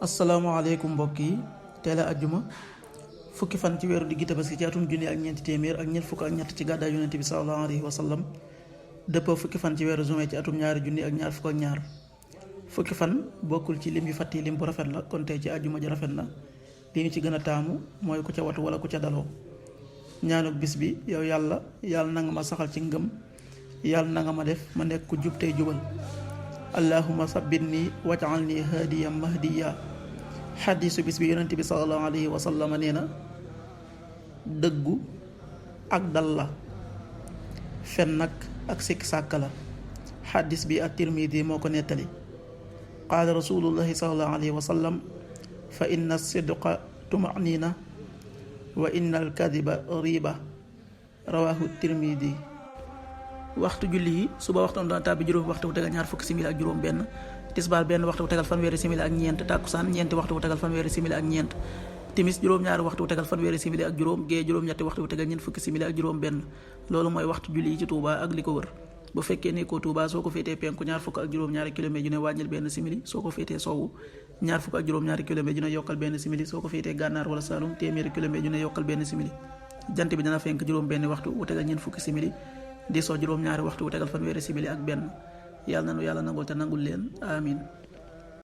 asalaamaaleykum mbokk yi teel a ajjuma fukki fan ci weeru diggi tabaski ci atum junni ak ñeenti téeméer ak ñeent fukk ak ñett ci gàddaay yonent bi sallallahu alayhi wa sallam dëppoo fukki fan ci weeru juin ci atum ñaari junni ak ñaar fukk ak ñaar fukki fan bokkul ci lim yu fàtti lim bu rafet la kon tey ci ajjuma ji rafet na li ñu ci gën a taamu mooy ku ca watu wala ku ca daloo ñaanuk bis bi yow yàlla na nga ma saxal ci ngëm yàlla na nga ma def ma nekk ku jub tey jubal allahumma sabbitni waj'alni hadiyan mahdiya xadiisu bis bi yonent bi sallallahu alayhi wa sallam nee na dëggu ak dal la fen nag ak sikk sàkk la xadiis bi at-Tirmidi moo ko nettali qaala rasulullahi sallallahu alayhi wa sallam fa inna sidqa tumanina wa inna al-kadiba riba rawahu Tirmidi. waxtu julli yi suba waxtu dana tàbbi juróomi waxtu bu tegal ñaar fukki simili ak juróom benn tisbaar benn waxtu bu tegal fanweeri simili ak ñeent tàkkusaan ñeenti waxtu bu tegal fanweeri simili ak ñeent timis juróom-ñaari waxtu bu tegal fanweeri simili ak juróom gee juróom-ñetti waxtu bu tegal ñeent fukki simili ak juróom benn loolu mooy waxtu julli yi ci Touba ak li ko wër bu fekkee nekkoo Touba soo ko féetee penku ñaar fukk ak juróom-ñaari kilomètre ju ne wàññil benn simili soo ko féetee sowwu ñaar fukk ak juróom-ñaari kilomètre ju ne yokkal benn simili soo ko féetee gànnaar wala Saloum téeméeri kilomètre ju ne yokkal benn simili jant bi dana fenk juróom benn waxtu bu tegal ñeent fukki simili di soo juróom-ñaari waxtu bu tegal fanweeri simili ak benn yàlla nanu yàlla nangul te nangul leen amin